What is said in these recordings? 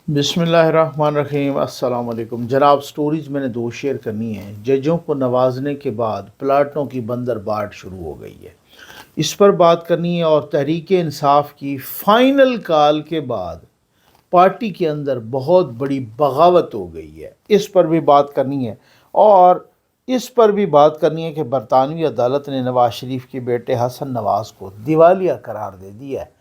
बिस्मिल्लाहिर्रहमानिर्रहीम। अस्सलाम वालेकुम जनाब। स्टोरीज मैंने दो शेयर करनी है। जजों को नवाजने के बाद प्लाटों की बंदर बाट शुरू हो गई है, इस पर बात करनी है। और तहरीक इंसाफ की फाइनल कॉल के बाद पार्टी के अंदर बहुत बड़ी बगावत हो गई है, इस पर भी बात करनी है। और इस पर भी बात करनी है कि बरतानवी अदालत ने नवाज शरीफ के बेटे हसन नवाज को दिवालिया करार दे दिया है।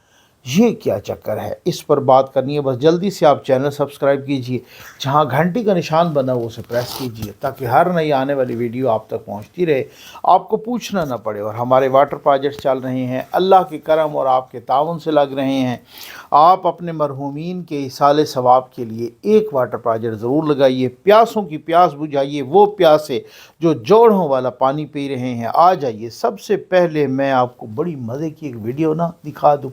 ये क्या चक्कर है, इस पर बात करनी है। बस जल्दी से आप चैनल सब्सक्राइब कीजिए, जहाँ घंटी का निशान बना हो उसे प्रेस कीजिए, ताकि हर नई आने वाली वीडियो आप तक पहुँचती रहे, आपको पूछना ना पड़े। और हमारे वाटर प्रोजेक्ट चल रहे हैं, अल्लाह के करम और आपके ताउन से लग रहे हैं। आप अपने मरहूमीन के इसाले सवाब के लिए एक वाटर प्रोजेक्ट ज़रूर लगाइए। प्यासों की प्यास बुझाइए, वो प्यासे जो जोड़ों वाला पानी पी रहे हैं। आ जाइए। सबसे पहले मैं आपको बड़ी मज़े की एक वीडियो ना दिखा दूँ।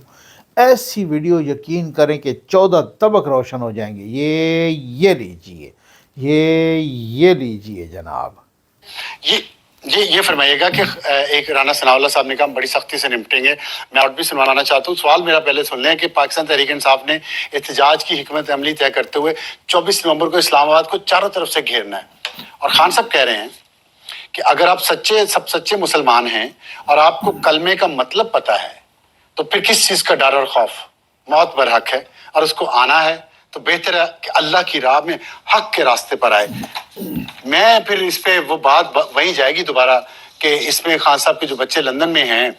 ऐसी वीडियो यकीन करें कि 14 तबक रोशन हो जाएंगे। ये लीजिए, ये लीजिए जनाब। ये ये फरमाइएगा कि एक राना सनाउल्लाह साहब ने कहा बड़ी सख्ती से निपटेंगे। मैं और भी सुनवाना चाहता हूँ। सवाल मेरा पहले सुन लें कि पाकिस्तान तहरीक इंसाफ ने एहतजाज की हिकमत अमली तय करते हुए 24 नवंबर को इस्लामाबाद को चारों तरफ से घेरना है। और खान साहब कह रहे हैं कि अगर आप सब सच्चे मुसलमान हैं और आपको कलमे का मतलब पता है, तो फिर किस चीज का डर और खौफ? मौत बरहक है और उसको आना है, तो बेहतर है कि अल्लाह की राह में हक के रास्ते पर आए। मैं फिर इस पे वो बात वहीं जाएगी दोबारा कि इसमें खान साहब के जो बच्चे लंदन में हैं,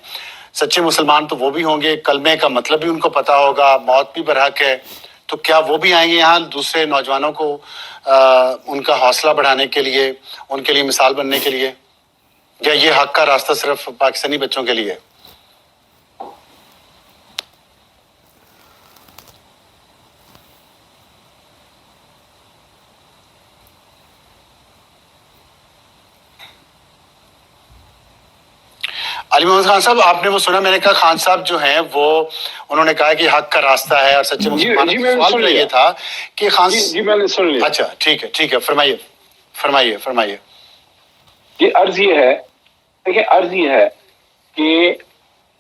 सच्चे मुसलमान तो वो भी होंगे, कलमे का मतलब भी उनको पता होगा, मौत भी बरहक है, तो क्या वो भी आएंगे यहाँ दूसरे नौजवानों को उनका हौसला बढ़ाने के लिए, उनके लिए मिसाल बनने के लिए? या ये हक का रास्ता सिर्फ पाकिस्तानी बच्चों के लिए है? अली मोहम्मद खान साहब, आपने वो सुना? मैंने कहा खान साहब जो हैं वो उन्होंने कहा कि हक का रास्ता है और सच्चे मुसलमान। सवाल ये था कि खान जी मैंने सुन लिया। अच्छा ठीक है, फरमाइए फरमाइए फरमाइए। ये अर्ज ये है, देखिए अर्ज ये है कि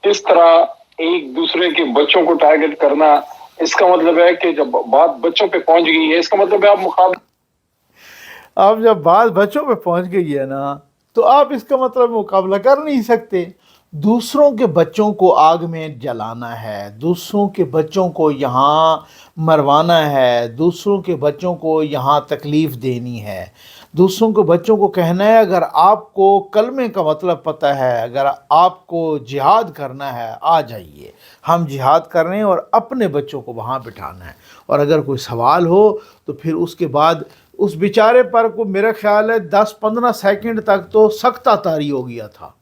इस तरह एक दूसरे के बच्चों को टारगेट करना, इसका मतलब है कि जब बात बच्चों पे पहुंच गई है, इसका मतलब है आप मुकाबला, अब जब बात बच्चों पे पहुंच गई है ना, तो आप इसका मतलब मुकाबला कर नहीं सकते। दूसरों के बच्चों को आग में जलाना है, दूसरों के बच्चों को यहाँ मरवाना है, दूसरों के बच्चों को यहाँ तकलीफ़ देनी है, दूसरों के बच्चों को कहना है अगर आपको कलमे का मतलब पता है, अगर आपको जिहाद करना है, आ जाइए, हम जिहाद कर रहे हैं। और अपने बच्चों को वहाँ बिठाना है। और अगर कोई सवाल हो तो फिर उसके बाद उस बेचारे पर को मेरा ख्याल है 10-15 सेकंड तक तो सख्ता तारी हो गया था।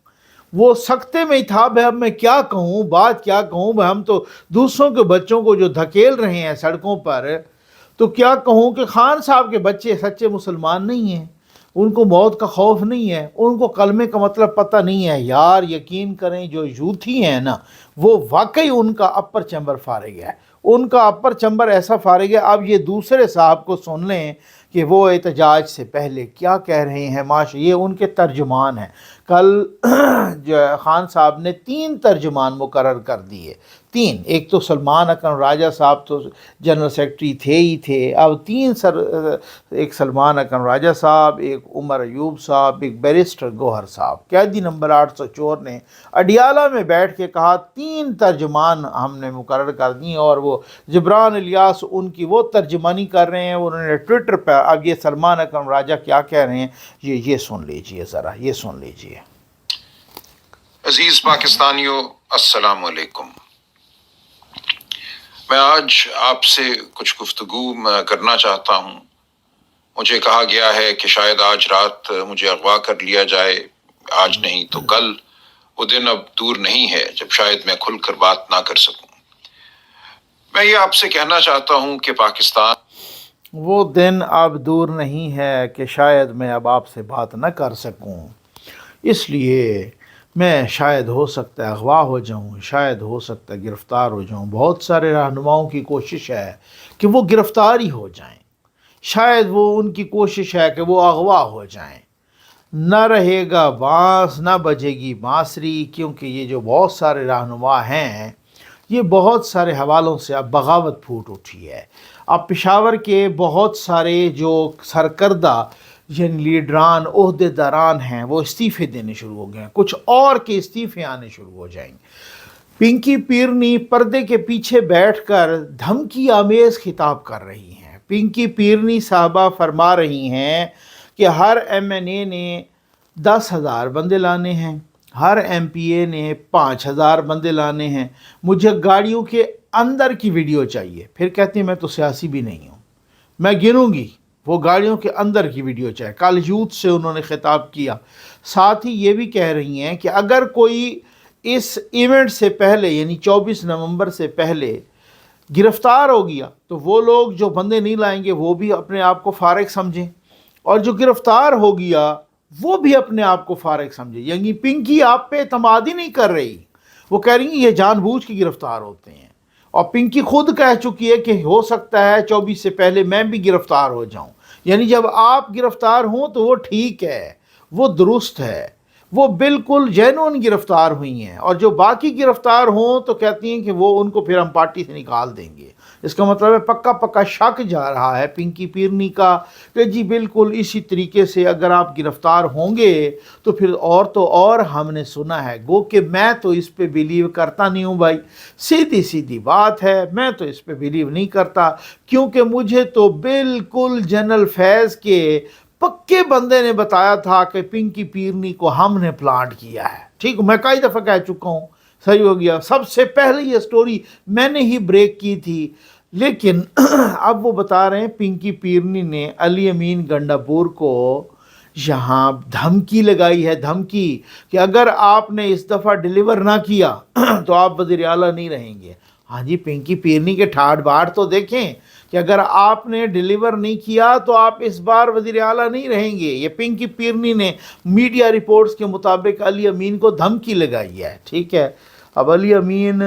वो सख्ते में ही था। भाई अब मैं क्या कहूँ, बात क्या कहूँ। भाई हम तो दूसरों के बच्चों को जो धकेल रहे हैं सड़कों पर, तो क्या कहूँ कि खान साहब के बच्चे सच्चे मुसलमान नहीं हैं, उनको मौत का खौफ नहीं है, उनको कलमे का मतलब पता नहीं है। यार यकीन करें, जो यूथी हैं ना, वो वाकई उनका अपर चैम्बर फारिग है, उनका अपर चैम्बर ऐसा फारिग है। अब ये दूसरे साहब को सुन लें कि वो एहतजाज से पहले क्या कह रहे हैं। माशा, ये उनके तर्जुमान हैं। कल जो खान साहब ने 3 तर्जुमान मुकर्रर कर दिए, 3। एक तो सलमान अकरम राजा साहब तो जनरल सेक्रेटरी थे ही थे, अब 3 एक सलमान अकरम राजा साहब, एक उमर अयूब साहब, एक बैरिस्टर गौहर साहब। कैदी नंबर 804 ने अडियाला में बैठ के कहा 3 तर्जुमान हमने मुकर्रर कर दिए, और वो जबरान इलियास उनकी वो तर्जुमानी कर रहे हैं। उन्होंने ट्विटर पर, अब ये सलमान अकरम राजा क्या कह रहे हैं, ये सुन लीजिए ज़रा, ये सुन लीजिए। अजीज पाकिस्तानियों, अस्सलाम वालेकुम। मैं आज आपसे कुछ गुफ्तगू करना चाहता हूँ। मुझे कहा गया है कि शायद आज रात मुझे अगवा कर लिया जाए, आज नहीं तो कल। वो दिन अब दूर नहीं है जब शायद मैं खुलकर बात ना कर सकूं। मैं ये आपसे कहना चाहता हूँ कि पाकिस्तान, वो दिन अब दूर नहीं है कि शायद मैं अब आपसे बात न कर सकूं, इसलिए मैं शायद हो सकता है अगवा हो जाऊं, शायद हो सकता है गिरफ़्तार हो जाऊं। बहुत सारे रहनुमाओं की कोशिश है कि वो गिरफ़्तार ही हो जाएं, शायद वो उनकी कोशिश है कि वो अगवा हो जाएं। न रहेगा बांस, न बजेगी बांसुरी, क्योंकि ये जो बहुत सारे रहनुमा हैं یہ بہت سارے حوالوں سے اب بغاوت پھوٹ اٹھی ہے. اب پشاور کے بہت سارے جو سرکردہ یعنی لیڈران عہدے داران ہیں وہ استعفے دینے شروع ہو گئے ہیں، کچھ اور کے استعفے آنے شروع ہو جائیں گے. پنکی پیرنی پردے کے پیچھے بیٹھ کر دھمکی آمیز خطاب کر رہی ہیں. پنکی پیرنی صاحبہ فرما رہی ہیں کہ ہر ایم این اے نے 10,000 بندے لانے ہیں، ہر ایم پی اے نے 5,000 بندے لانے ہیں، مجھے گاڑیوں کے اندر کی ویڈیو چاہیے. پھر کہتی ہیں میں تو سیاسی بھی نہیں ہوں، میں گنوں گی وہ گاڑیوں کے اندر کی ویڈیو چاہیے. کل یوتھ سے انہوں نے خطاب کیا. ساتھ ہی یہ بھی کہہ رہی ہیں کہ اگر کوئی اس ایونٹ سے پہلے یعنی 24 نومبر سے پہلے گرفتار ہو گیا تو وہ لوگ جو بندے نہیں لائیں گے وہ بھی اپنے آپ کو فارغ سمجھیں، اور جو گرفتار ہو گیا وہ بھی اپنے آپ کو فارغ سمجھے. یعنی پنکی آپ پہ اعتماد ہی نہیں کر رہی، وہ کہہ رہی ہیں یہ جان بوجھ کے گرفتار ہوتے ہیں. اور پنکی خود کہہ چکی ہے کہ ہو سکتا ہے 24 سے پہلے میں بھی گرفتار ہو جاؤں. یعنی جب آپ گرفتار ہوں تو وہ ٹھیک ہے، وہ درست ہے، وہ بالکل جینون گرفتار ہوئی ہیں. اور جو باقی گرفتار ہوں تو کہتی ہیں کہ وہ ان کو پھر ہم پارٹی سے نکال دیں گے. اس کا مطلب ہے پکا شک جا رہا ہے پنکی پیرنی کا کہ جی بالکل اسی طریقے سے اگر آپ گرفتار ہوں گے تو پھر اور ہم نے سنا ہے. گو کہ میں تو اس پہ بیلیو کرتا نہیں ہوں بھائی، سیدھی بات ہے، میں تو اس پہ بیلیو نہیں کرتا، کیونکہ مجھے تو بالکل جنرل فیض کے پکے بندے نے بتایا تھا کہ پنکی پیرنی کو ہم نے پلانٹ کیا ہے. ٹھیک، میں کئی دفعہ کہہ چکا ہوں، صحیح ہو گیا، سب سے پہلے یہ سٹوری میں نے ہی بریک کی تھی. لیکن اب وہ بتا رہے ہیں پنکی پیرنی نے علی امین گنڈا پور کو یہاں دھمکی لگائی ہے، دھمکی کہ اگر آپ نے اس دفعہ ڈیلیور نہ کیا تو آپ وزیر اعلیٰ نہیں رہیں گے. ہاں جی، پنکی پیرنی کے ٹھاٹ باٹ تو دیکھیں کہ اگر آپ نے ڈیلیور نہیں کیا تو آپ اس بار وزیر اعلیٰ نہیں رہیں گے. یہ پنکی پیرنی نے میڈیا رپورٹس کے مطابق علی امین کو دھمکی لگائی ہے. ٹھیک ہے، اب علی امین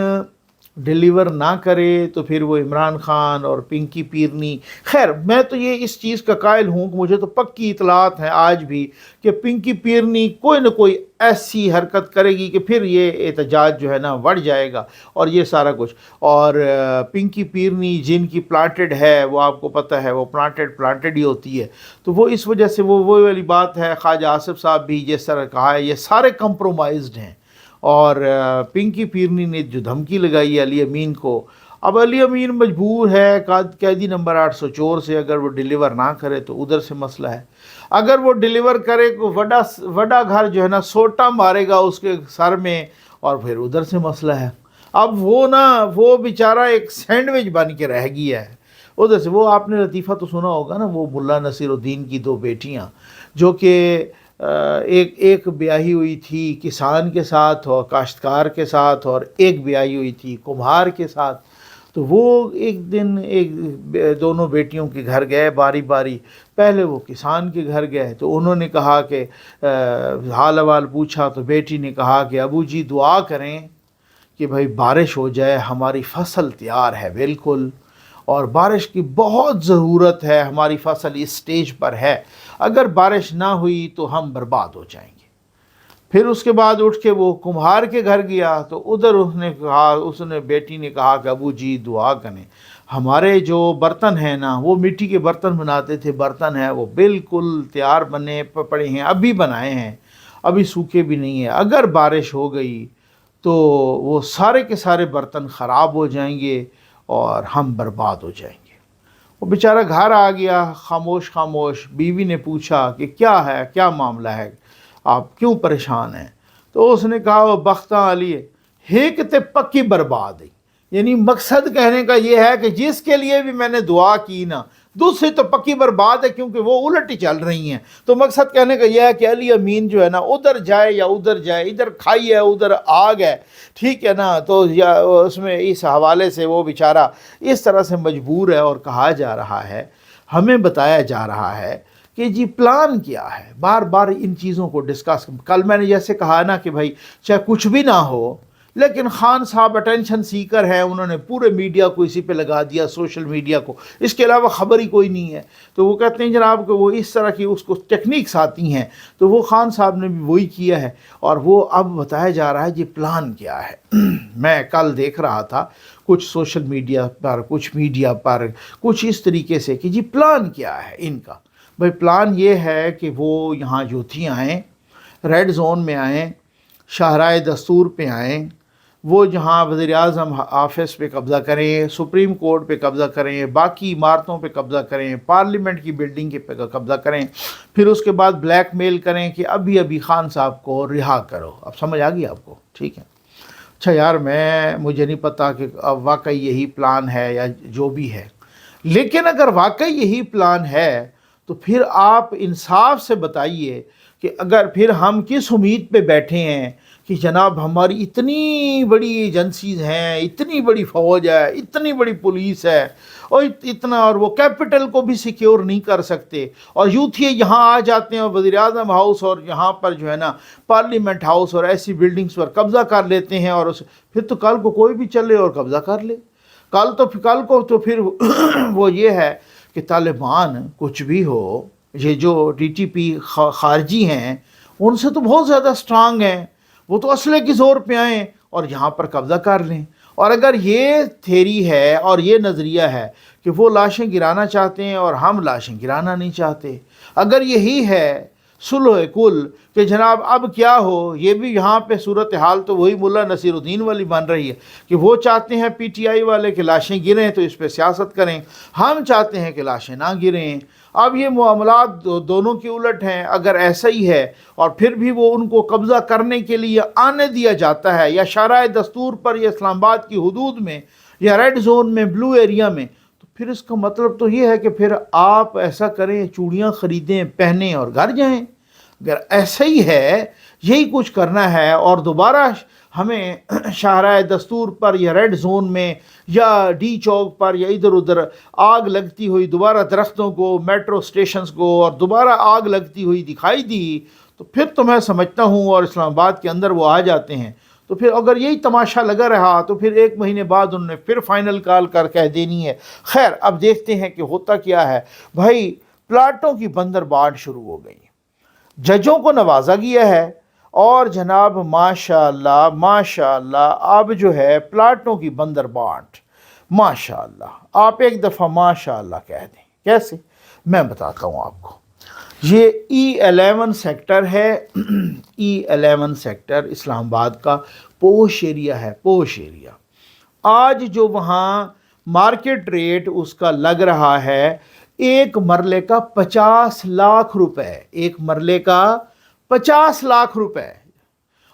ڈیلیور نہ کرے تو پھر وہ عمران خان اور پنکی پیرنی، خیر میں تو یہ اس چیز کا قائل ہوں کہ مجھے تو پکی اطلاعات ہیں آج بھی کہ پنکی پیرنی کوئی نہ کوئی ایسی حرکت کرے گی کہ پھر یہ احتجاج جو ہے نا بڑھ جائے گا اور یہ سارا کچھ. اور پنکی پیرنی جن کی پلانٹڈ ہے وہ آپ کو پتہ ہے وہ پلانٹڈ ہی ہوتی ہے، تو وہ اس وجہ سے وہ والی بات ہے. خواجہ آصف صاحب بھی جس طرح کہا ہے یہ سارے کمپرومائزڈ ہیں. اور پنکی پیرنی نے جو دھمکی لگائی ہے علی امین کو، اب علی امین مجبور ہے قیدی نمبر 804 سے، اگر وہ ڈیلیور نہ کرے تو ادھر سے مسئلہ ہے، اگر وہ ڈیلیور کرے تو وڈا گھر جو ہے نا سوٹا مارے گا اس کے سر میں اور پھر ادھر سے مسئلہ ہے. اب وہ بیچارہ ایک سینڈوچ بن کے رہ گیا ہے ادھر سے. وہ آپ نے لطیفہ تو سنا ہوگا نا، وہ ملا نصیر الدین کی 2 بیٹیاں جو کہ ایک بیاہی ہوئی تھی کسان کے ساتھ اور کاشتکار کے ساتھ، اور ایک بیاہی ہوئی تھی کمہار کے ساتھ. تو وہ ایک دن دونوں بیٹیوں کے گھر گئے باری باری. پہلے وہ کسان کے گھر گئے تو انہوں نے کہا کہ حال احوال پوچھا تو بیٹی نے کہا کہ ابو جی دعا کریں کہ بھائی بارش ہو جائے، ہماری فصل تیار ہے بالکل، اور بارش کی بہت ضرورت ہے، ہماری فصل اس سٹیج پر ہے، اگر بارش نہ ہوئی تو ہم برباد ہو جائیں گے. پھر اس کے بعد اٹھ کے وہ کمہار کے گھر گیا تو ادھر اس نے بیٹی نے کہا کہ ابو جی دعا کریں، ہمارے جو برتن ہیں نا وہ مٹی کے برتن بناتے تھے، برتن ہیں وہ بالکل تیار بنے پڑے ہیں، ابھی بنائے ہیں، ابھی سوکھے بھی نہیں ہیں، اگر بارش ہو گئی تو وہ سارے کے سارے برتن خراب ہو جائیں گے اور ہم برباد ہو جائیں گے. وہ بیچارہ گھر آ گیا خاموش. بیوی نے پوچھا کہ کیا ہے، کیا معاملہ ہے، آپ کیوں پریشان ہیں؟ تو اس نے کہا وہ بختاں علی ہیک تے پکی برباد ہے. یعنی مقصد کہنے کا یہ ہے کہ جس کے لیے بھی میں نے دعا کی نا دوسری تو پکی برباد ہے کیونکہ وہ الٹ ہی چل رہی ہیں. تو مقصد کہنے کا یہ ہے کہ علی امین جو ہے نا ادھر جائے یا ادھر جائے، ادھر کھائی ہے ادھر آگ ہے، ٹھیک ہے نا. تو یا اس میں اس حوالے سے وہ بیچارہ اس طرح سے مجبور ہے. اور کہا جا رہا ہے، ہمیں بتایا جا رہا ہے کہ جی پلان کیا ہے، بار بار ان چیزوں کو ڈسکس. کل میں نے جیسے کہا نا کہ بھائی چاہے کچھ بھی نہ ہو लेकिन खान साहब अटेंशन सीकर हैं, उन्होंने पूरे मीडिया को इसी पे लगा दिया, सोशल मीडिया को, इसके अलावा ख़बर ही कोई नहीं है। तो वो कहते हैं जनाब कि वो इस तरह की उसको टेक्निक्स आती हैं, तो वो खान साहब ने भी वही किया है। और वो अब बताया जा रहा है जी प्लान क्या है। मैं कल देख रहा था कुछ सोशल मीडिया पर, कुछ मीडिया पर, कुछ इस तरीके से कि जी प्लान क्या है इनका। भाई प्लान ये है कि वो यहाँ यूथी आएँ, रेड जोन में आएँ, शाहराह दस्तूर पे आएँ, वो जहाँ वज़ीर-ए-आज़म ऑफिस पे कब्ज़ा करें, सुप्रीम कोर्ट पे कब्ज़ा करें, बाकी इमारतों पे कब्ज़ा करें, पार्लियामेंट की बिल्डिंग के पे कब्ज़ा करें, फिर उसके बाद ब्लैकमेल करें कि अभी अभी खान साहब को रिहा करो। अब समझ आ गई आपको? ठीक है। अच्छा यार, मुझे नहीं पता कि अब वाकई यही प्लान है या जो भी है, लेकिन अगर वाकई यही प्लान है तो फिर आप इंसाफ से बताइए कि अगर फिर हम किस उम्मीद पे बैठे हैं कि जनाब हमारी इतनी बड़ी एजेंसीज़ हैं, इतनी बड़ी फ़ौज है, इतनी बड़ी पुलिस है, और इतना, और वो कैपिटल को भी सिक्योर नहीं कर सकते, और यूथ ये यहाँ आ जाते हैं और वज़ीर-ए-आज़म हाउस और यहाँ पर जो है ना पार्लियामेंट हाउस और ऐसी बिल्डिंग्स पर कब्ज़ा कर लेते हैं, और फिर तो कल को कोई भी चले और कब्ज़ा कर ले। कल को तो फिर वो ये है कि तालिबान कुछ भी हो, ये जो टीटीपी खारजी हैं उनसे तो बहुत ज़्यादा स्ट्रांग हैं, वो तो असले की ज़ोर पे आएँ और यहाँ पर कब्ज़ा कर लें। और अगर ये थेरी है और ये नज़रिया है कि वो लाशें गिराना चाहते हैं और हम लाशें गिराना नहीं चाहते, अगर यही है सुलह कुल कि जनाब अब क्या हो, ये भी यहाँ पे सूरत हाल तो वही मुल्ला नसीरुद्दीन वाली बन रही है कि वो चाहते हैं पीटीआई वाले कि लाशें गिरें तो इस पर सियासत करें, हम चाहते हैं कि लाशें ना गिरें। अब ये मामलात दोनों की उलट हैं। अगर ऐसा ही है और फिर भी वो उनको कब्ज़ा करने के लिए आने दिया जाता है या शाहराह दस्तूर पर या इस्लामाबाद की हदूद में या रेड जोन में, ब्लू एरिया में, तो फिर इसका मतलब तो ये है कि फिर आप ऐसा करें, चूड़ियाँ ख़रीदें, पहनें और घर जाएं। अगर ऐसा ही है, यही कुछ करना है और दोबारा हमें शाहराह दस्तूर पर या रेड जोन में या डी चौक पर या इधर उधर आग लगती हुई दोबारा दरख्तों को, मेट्रो स्टेशंस को और दोबारा आग लगती हुई दिखाई दी, तो फिर तो मैं समझता हूँ, और इस्लामाबाद के अंदर वो आ जाते हैं, तो फिर अगर यही तमाशा लगा रहा तो फिर 1 महीने बाद उन्होंने फिर फाइनल कॉल कर कह देनी है। खैर, अब देखते हैं कि होता क्या है। भाई प्लाटों की बंदरबाट शुरू हो गई, जजों को नवाजा गया है, और जनाब माशाअल्लाह माशाअल्लाह अब जो है प्लाटों की बंदरबाट, माशाअल्लाह, आप एक दफ़ा माशाअल्लाह कह दें। कैसे? मैं बताता हूँ आपको। ये E11 सेक्टर है। E11 सेक्टर इस्लामाबाद का पोश एरिया है, पोश एरिया। आज जो वहाँ मार्केट रेट उसका लग रहा है, एक मरले का 50 लाख रुपए, एक मरले का 50 लाख रुपए।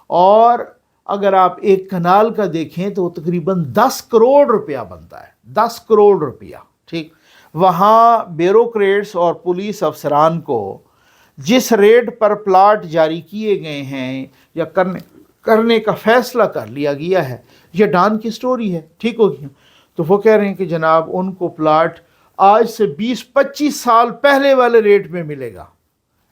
और अगर आप एक कनाल का देखें तो तकरीबन 10 करोड़ रुपया बनता है, 10 करोड़ रुपया। ठीक, वहाँ ब्यूरोक्रेट्स और पुलिस अफसरान को जिस रेट पर प्लाट जारी किए गए हैं या करने का फ़ैसला कर लिया गया है, ये डॉन की स्टोरी है। ठीक हो गया? तो वो कह रहे हैं कि जनाब उनको प्लाट आज से 20-25 साल पहले वाले रेट में मिलेगा।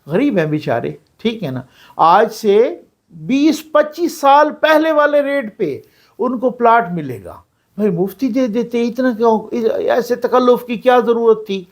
गरीब हैं बेचारे, ठीक है ना। आज से 20-25 साल पहले वाले रेट पे उनको प्लाट मिलेगा। भाई मुफ्ती दे देते, इतना क्यों, ऐसे तकल्लुफ़ की क्या ज़रूरत थी।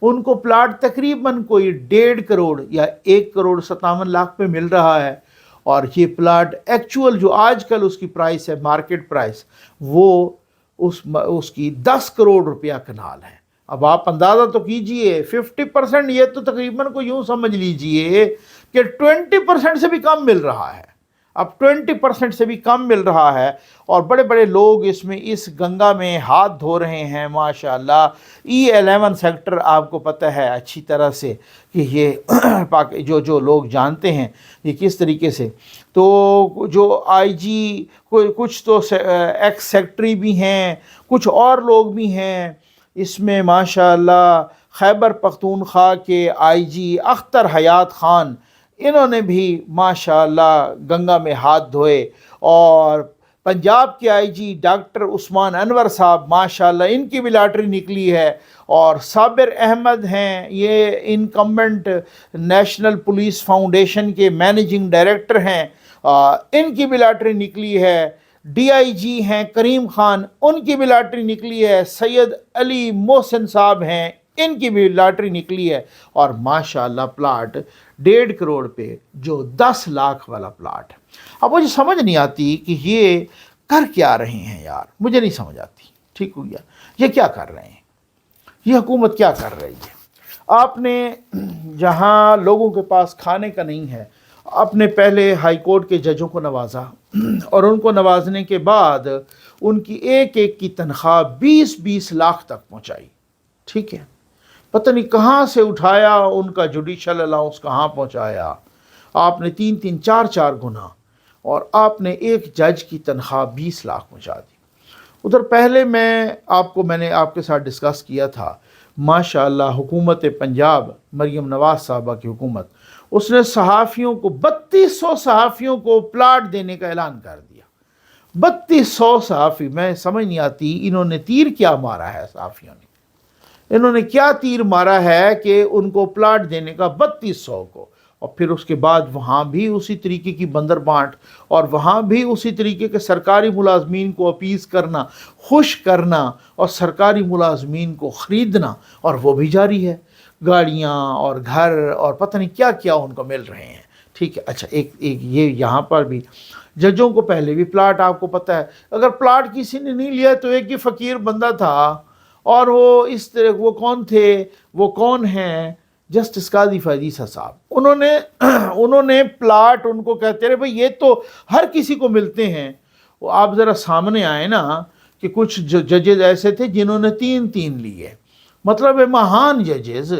उनको प्लाट तकरीबन कोई 1.5 करोड़ या 1 करोड़ 57 लाख पे मिल रहा है, और ये प्लाट एक्चुअल जो आजकल उसकी प्राइस है, मार्केट प्राइस, वो उसकी 10 करोड़ रुपया कनाल है। अब आप अंदाज़ा तो कीजिए, 50%, ये तो तकरीबन को यूँ समझ लीजिए कि 20% से भी कम मिल रहा है। अब 20% से भी कम मिल रहा है, और बड़े बड़े लोग इसमें इस गंगा में हाथ धो रहे हैं माशाल्लाह। E11 सेक्टर आपको पता है अच्छी तरह से कि ये जो लोग जानते हैं ये किस तरीके से, तो जो IG कुछ तो एक्स सेक्रेटरी भी हैं, कुछ और लोग भी हैं इसमें माशाल्लाह। खैबर पख्तूनख्वा के IG अख्तर हयात ख़ान, इन्होंने भी माशाल्लाह गंगा में हाथ धोए, और पंजाब के IG डॉक्टर उस्मान अनवर साहब माशाल्लाह, इनकी भी लॉटरी निकली है, और साबिर अहमद हैं, ये इनकम्बेंट नेशनल पुलिस फाउंडेशन के मैनेजिंग डायरेक्टर हैं, इनकी भी लॉटरी निकली है। DIG ہیں کریم خان، ان کی بھی لاٹری نکلی ہے، سید علی محسن صاحب ہیں، ان کی بھی لاٹری نکلی ہے، اور ماشاءاللہ پلاٹ 1.5 کروڑ پہ جو 10 لاکھ والا پلاٹ ہے۔ اب مجھے سمجھ نہیں آتی کہ یہ کر کیا رہے ہیں یار، مجھے نہیں سمجھ آتی، ٹھیک ہو گیا، یہ کیا کر رہے ہیں، یہ حکومت کیا کر رہی ہے؟ آپ نے جہاں لوگوں کے پاس کھانے کا نہیں ہے، آپ نے پہلے ہائی کورٹ کے ججوں کو نوازا، اور ان کو نوازنے کے بعد ان کی ایک ایک کی تنخواہ 20-20 لاکھ تک پہنچائی، ٹھیک ہے، پتہ نہیں کہاں سے اٹھایا، ان کا جوڈیشل الاؤنس کہاں پہنچایا، آپ نے 3-3 4-4 گنا، اور آپ نے ایک جج کی تنخواہ 20 لاکھ پہنچا دی۔ ادھر پہلے میں نے آپ کے ساتھ ڈسکس کیا تھا، ماشاءاللہ حکومت پنجاب، مریم نواز صاحبہ کی حکومت، اس نے صحافیوں کو 3200 صحافیوں کو پلاٹ دینے کا اعلان کر دیا۔ 3200 صحافی، میں سمجھ نہیں آتی انہوں نے تیر کیا مارا ہے، صحافیوں نے انہوں نے کیا تیر مارا ہے کہ ان کو پلاٹ دینے کا 3200 کو، اور پھر اس کے بعد وہاں بھی اسی طریقے کی بندر بانٹ، اور وہاں بھی اسی طریقے کے سرکاری ملازمین کو اپیز کرنا، خوش کرنا، اور سرکاری ملازمین کو خریدنا، اور وہ بھی جاری ہے، گاڑیاں اور گھر اور پتہ نہیں کیا کیا ان کو مل رہے ہیں، ٹھیک ہے۔ اچھا ایک یہ یہاں پر بھی ججوں کو پہلے بھی پلاٹ، آپ کو پتہ ہے، اگر پلاٹ کسی نے نہیں لیا تو ایک ہی فقیر بندہ تھا، اور وہ اس طرح، وہ کون تھے، وہ کون ہیں، جسٹس قاضی فیض صاحب، انہوں نے پلاٹ ان کو کہتے رہے بھئی یہ تو ہر کسی کو ملتے ہیں۔ وہ آپ ذرا سامنے آئے نا کہ کچھ ججز ایسے تھے جنہوں نے 3 لیے، مطلب ہے مہان ججز،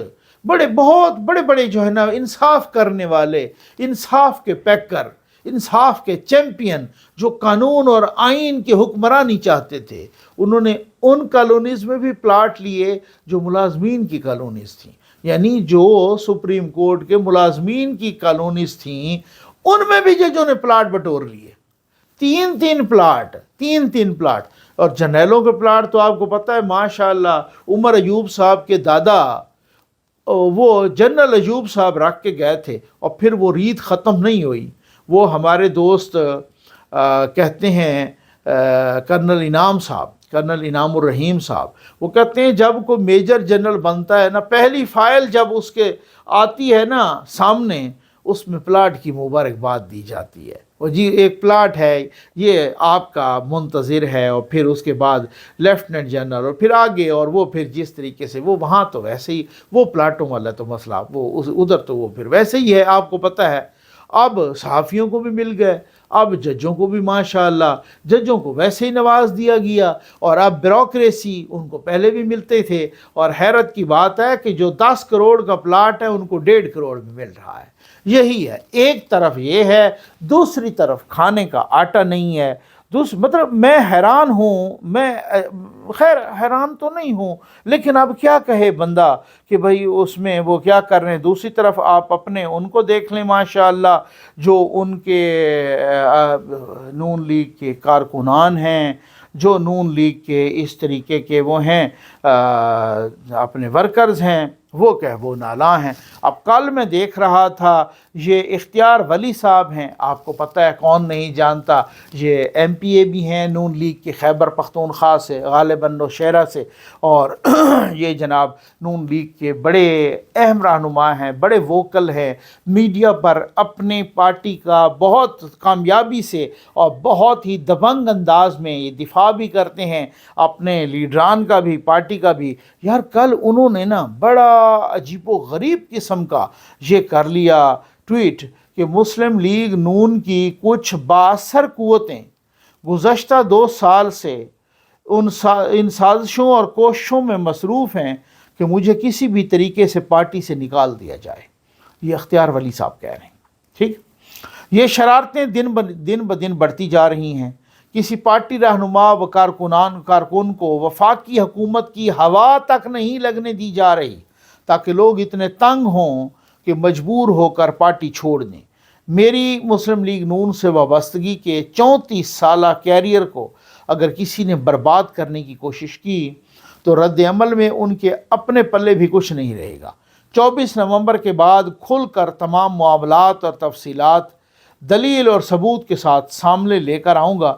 بہت بڑے جو ہے نا انصاف کرنے والے، انصاف کے پیکر، انصاف کے چیمپئن، جو قانون اور آئین کے حکمرانی چاہتے تھے، انہوں نے ان کالونیز میں بھی پلاٹ لیے جو ملازمین کی کالونیز تھیں، یعنی جو سپریم کورٹ کے ملازمین کی کالونیز تھیں، ان میں بھی ججوں نے پلاٹ بٹور لیے، 3 پلاٹ، اور جرنیلوں کے پلاٹ تو آپ کو پتہ ہے ماشاءاللہ عمر ایوب صاحب کے دادا، وہ جنرل ایوب صاحب رکھ کے گئے تھے، اور پھر وہ ریت ختم نہیں ہوئی۔ وہ ہمارے دوست کہتے ہیں کرنل انعام الرحیم صاحب، وہ کہتے ہیں جب کوئی میجر جنرل بنتا ہے نا، پہلی فائل جب اس کے آتی ہے نا سامنے، اس میں پلاٹ کی مبارکباد دی جاتی ہے، اور جی ایک پلاٹ ہے، یہ آپ کا منتظر ہے، اور پھر اس کے بعد لیفٹننٹ جنرل، اور پھر آگے، اور وہ پھر جس طریقے سے وہ وہاں تو ویسے ہی، وہ پلاٹوں والا تو مسئلہ وہ ادھر تو وہ پھر ویسے ہی ہے، آپ کو پتہ ہے۔ اب صحافیوں کو بھی مل گئے، اب ججوں کو بھی ماشاءاللہ، ججوں کو ویسے ہی نواز دیا گیا، اور اب بیوروکریسی، ان کو پہلے بھی ملتے تھے، اور حیرت کی بات ہے کہ جو 10 کروڑ کا پلاٹ ہے ان کو 1.5 کروڑ میں مل رہا ہے۔ یہی ہے، ایک طرف یہ ہے، دوسری طرف کھانے کا آٹا نہیں ہے، مطلب میں حیران ہوں، میں خیر حیران تو نہیں ہوں، لیکن اب کیا کہے بندہ کہ بھئی اس میں وہ کیا کر رہے ہیں۔ دوسری طرف آپ اپنے ان کو دیکھ لیں ماشاءاللہ، جو ان کے نون لیگ کے کارکنان ہیں، جو نون لیگ کے اس طریقے کے وہ ہیں اپنے ورکرز ہیں، وہ نالاں ہیں۔ اب کل میں دیکھ رہا تھا، یہ اختیار ولی صاحب ہیں، آپ کو پتہ ہے کون نہیں جانتا، یہ MPA بھی ہیں نون لیگ کے خیبر پختونخوا سے، غالباً نوشہرہ سے، اور یہ جناب نون لیگ کے بڑے اہم رہنما ہیں، بڑے ووکل ہیں، میڈیا پر اپنے پارٹی کا بہت کامیابی سے اور بہت ہی دبنگ انداز میں یہ دفاع بھی کرتے ہیں، اپنے لیڈران کا بھی، پارٹی کا بھی۔ یار کل انہوں نے نا بڑا عجیب و غریب قسم کا یہ کر لیا ٹویٹ کہ مسلم لیگ نون کی کچھ بااثر قوتیں گزشتہ 2 سال سے ان سازشوں اور کوششوں میں مصروف ہیں کہ مجھے کسی بھی طریقے سے پارٹی سے نکال دیا جائے۔ یہ اختیار ولی صاحب کہہ رہے ہیں، ٹھیک۔ یہ شرارتیں دن بدن بڑھتی جا رہی ہیں، کسی پارٹی رہنما و کارکن کو وفاقی حکومت کی ہوا تک نہیں لگنے دی جا رہی، تاکہ لوگ اتنے تنگ ہوں کہ مجبور ہو کر پارٹی چھوڑ دیں۔ میری مسلم لیگ نون سے وابستگی کے 34 سالہ کیریئر کو اگر کسی نے برباد کرنے کی کوشش کی تو رد عمل میں ان کے اپنے پلے بھی کچھ نہیں رہے گا۔ 24 نومبر کے بعد کھل کر تمام معاملات اور تفصیلات دلیل اور ثبوت کے ساتھ سامنے لے کر آؤں گا۔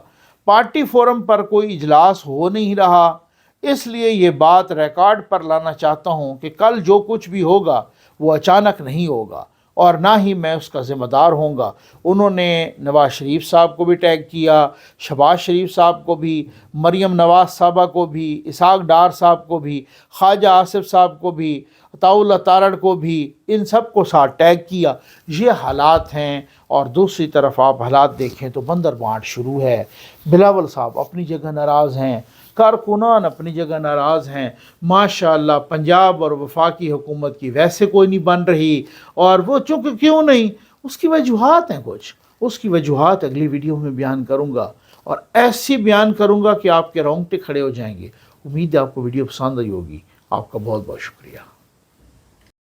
पार्टी फोरम पर कोई इजलास हो नहीं रहा, इसलिए ये बात रिकॉर्ड पर लाना चाहता हूँ कि कल जो कुछ भी होगा वो अचानक नहीं होगा और ना ही मैं उसका ज़िम्मेदार होऊंगा। उन्होंने नवाज़ शरीफ साहब को भी टैग किया, शहबाज शरीफ साहब को भी, मरियम नवाज़ साहबा को भी, इसहाक डार साहब को भी, ख्वाजा आसिफ साहब को भी, अताउल्लाह तारड़ को भी, इन सब को साथ टैग किया। ये हालात हैं। और दूसरी तरफ आप हालात देखें तो बंदर बांट शुरू है। बिलावल साहब अपनी जगह नाराज़ हैं, कारकुनान अपनी जगह नाराज़ हैं। माशाअल्लाह पंजाब और वफाकी हुकूमत की वैसे कोई नहीं बन रही, और वो चूँकि क्यों नहीं, उसकी वजूहात हैं कुछ, उसकी वजूहात अगली वीडियो में बयान करूँगा, और ऐसी बयान करूँगा कि आपके रोंगटे खड़े हो जाएंगे। उम्मीद है आपको वीडियो पसंद आई होगी। आपका बहुत बहुत शुक्रिया।